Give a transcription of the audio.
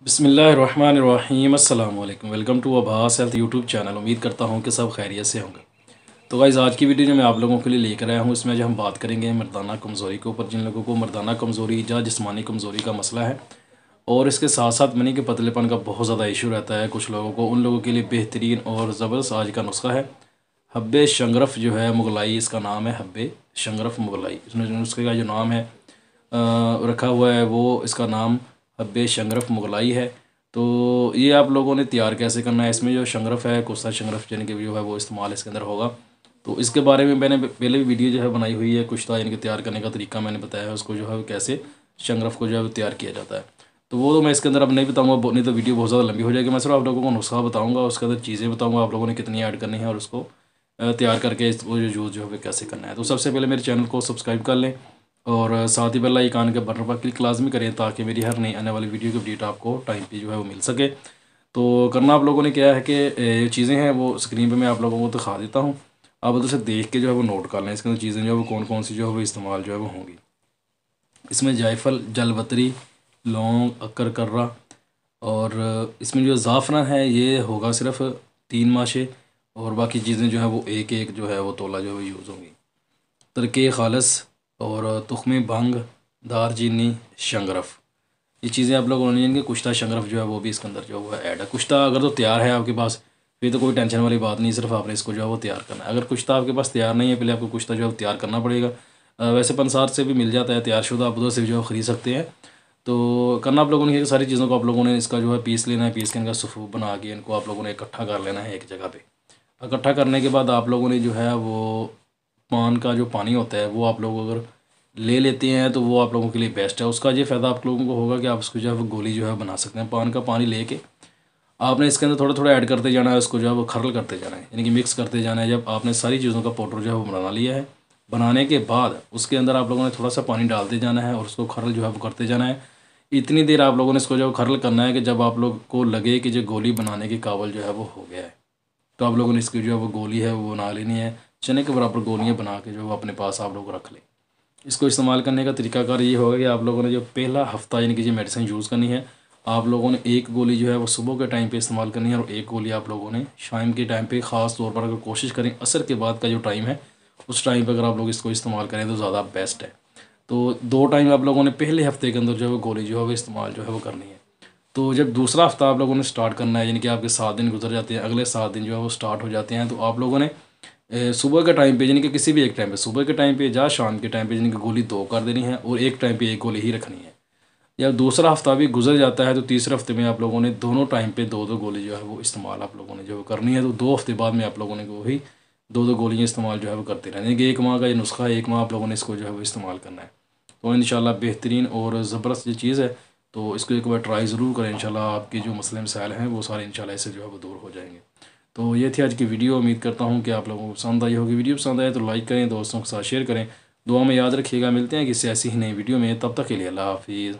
बिस्मिल्लाहिर्रहमानिर्रहीम अस्सलाम वालेकुम। Welcome to Abbas health YouTube channel. उम्मीद करता हूँ कि सब खैरियत से होंगे। तो गाइज़, आज की वीडियो जो मैं आप लोगों के लिए लेकर आया हूँ, इसमें जो हम बात करेंगे मर्दाना कमज़ोरी के ऊपर। जिन लोगों को मर्दाना कमज़ोरी या जिस्मानी कमज़ोरी का मसला है और इसके साथ साथ मनी के पतलेपन का बहुत ज़्यादा इशू रहता है कुछ लोगों को, उन लोगों के लिए बेहतरीन और ज़बरदस्त आज का नुस्खा है हब्बे शंगरफ जो है मुगलाई। इसका नाम है हब्बे शंगरफ मुगलाई। इसमें जो नुस्खे का जो नाम है रखा हुआ है वो इसका नाम हब्बे शंगरफ मुगलाई है। तो ये आप लोगों ने तैयार कैसे करना है, इसमें जो शंगरफ है कुस्ता शंगरफ यानी कि जो है वो इस्तेमाल इसके अंदर होगा। तो इसके बारे में मैंने पहले भी वीडियो जो है बनाई हुई है, कुश्ता यानी कि तैयार करने का तरीका मैंने बताया है उसको, जो है कैसे शंगरफ को जो है तैयार किया जाता है। तो वो तो मैं इसके अंदर अब नहीं बताऊँगा, नहीं तो वीडियो बहुत ज़्यादा लंबी हो जाएगी। मैं सिर्फ आप लोगों को नुस्खा बताऊँगा, उसके अंदर चीज़ें बताऊँगा आप लोगों ने कितनी ऐड करनी है और उसको तैयार करके इसको जो यूज़ जो है कैसे करना है। तो सबसे पहले मेरे चैनल को सब्सक्राइब कर लें और साथ ही बेल आइकन के बटन पर क्लिक लाजमी करें ताकि मेरी हर नई आने वाली वीडियो की अपडेट आपको टाइम पे जो है वो मिल सके। तो करना आप लोगों ने क्या है कि ये चीज़ें हैं वो स्क्रीन पे मैं आप लोगों को दिखा देता हूँ, आप उधर से देख के जो है वो नोट कर लें। इसके अंदर चीज़ें जो है वो कौन कौन सी जो है वो इस्तेमाल जो है वो होंगी। इसमें जायफल, जलवतरी, लौंग, अक्कर कर्रा और इसमें जो ज़ाफ़रान है ये होगा सिर्फ 3 माशे और बाकी चीज़ें जो है वो एक एक जो है वो तोला जो है यूज़ होंगी। तरके खालस और तुख्मे भंग, दारचीनी, शंगरफ, ये चीज़ें आप लोगों ने इनके कुश्ता शंगरफ जो है वो भी इसके अंदर जो है ऐड है। कुश्ता अगर तो तैयार है आपके पास फिर तो कोई टेंशन वाली बात नहीं, सिर्फ आपने इसको जो है वो तैयार करना है। अगर कुश्ता आपके पास तैयार नहीं है, पहले आपको कुश्ता जो है तैयार करना पड़ेगा। वैसे पंसार से भी मिल जाता है तैयारशुदा, आप उधर से जो है ख़रीद सकते हैं। तो करना आप लोगों ने ये सारी चीज़ों को आप लोगों ने इसका जो है पीस लेना है, पीस के इनका सुफू बना के इनको आप लोगों ने इकट्ठा कर लेना है एक जगह पे। इकट्ठा करने के बाद आप लोगों ने जो है वो पान का जो पानी होता है वो आप लोग अगर ले लेते हैं तो वो आप लोगों के लिए बेस्ट है। उसका ये फ़ायदा आप लोगों को होगा कि आप उसको जो है वो गोली जो है बना सकते हैं। पान का पानी लेके आपने इसके अंदर थोड़ा थोड़ा ऐड करते जाना है, उसको जो है वो खरल करते जाना है यानी कि मिक्स करते जाना है। जब आपने सारी चीज़ों का पाउडर जो है वो बना लिया है, बनाने के बाद उसके अंदर आप लोगों ने थोड़ा सा पानी डालते जाना है और उसको खरल जो है वो करते जाना है। इतनी देर आप लोगों ने इसको जो खरल करना है कि जब आप लोग को लगे कि जो गोली बनाने के काबिल जो है वो हो गया है, तो आप लोगों ने इसकी जो है वो गोली है वो बना लेनी है। चने के बराबर गोलियाँ बना के जो है अपने पास आप लोग रख लें। इसको इस्तेमाल करने का तरीकाकार ये होगा कि आप लोगों ने जो पहला हफ़्ता यानी कि जो मेडिसिन यूज़ करनी है, आप लोगों ने एक गोली जो है वो सुबह के टाइम पे इस्तेमाल करनी है और एक गोली आप लोगों ने शाम के टाइम पे, ख़ास तौर पर अगर कोशिश करें असर के बाद का जो टाइम है उस टाइम पे अगर आप लोग इसको इस्तेमाल करें तो ज़्यादा बेस्ट है। तो 2 टाइम आप लोगों ने पहले हफ़्ते के अंदर जो है वो गोली जो है वो इस्तेमाल जो है वो करनी है। तो जब दूसरा हफ़्ता आप लोगों ने स्टार्ट करना है यानी कि आपके 7 दिन गुजर जाते हैं, अगले 7 दिन जो है वो स्टार्ट हो जाते हैं, तो आप लोगों ने सुबह के टाइम पे यानी कि किसी भी एक टाइम पे, सुबह के टाइम पे या शाम के टाइम पे यानी कि गोली 2 कर देनी है और एक टाइम पे एक गोली ही रखनी है। या दूसरा हफ्ता भी गुजर जाता है तो तीसरे हफ्ते में आप लोगों ने दोनों टाइम पे 2-2 गोली जो है वो इस्तेमाल आप लोगों ने जो करनी है। तो 2 हफ्ते बाद में आप लोगों ने वही 2-2 गोलियाँ इस्तेमाल जो है वो करते रहना है कि 1 माह का ये नुस्खा है, 1 माह आप लोगों ने इसको जो है वो इस्तेमाल करना है। तो इंशाल्लाह बेहतरीन और ज़बरदस्त ये चीज़ है। तो इसको एक बार ट्राई ज़रूर करें, इंशाल्लाह आपके जो मसले मसाइल हैं वो सारे इंशाल्लाह इससे जो है वो दूर हो जाएंगे। तो ये थी आज की वीडियो। उम्मीद करता हूँ कि आप लोगों को पसंद आई होगी। वीडियो पसंद आए तो लाइक करें, दोस्तों के साथ शेयर करें, दुआ में याद रखिएगा। मिलते हैं किसी ऐसी ही नई वीडियो में, तब तक के लिए अल्लाह हाफिज़।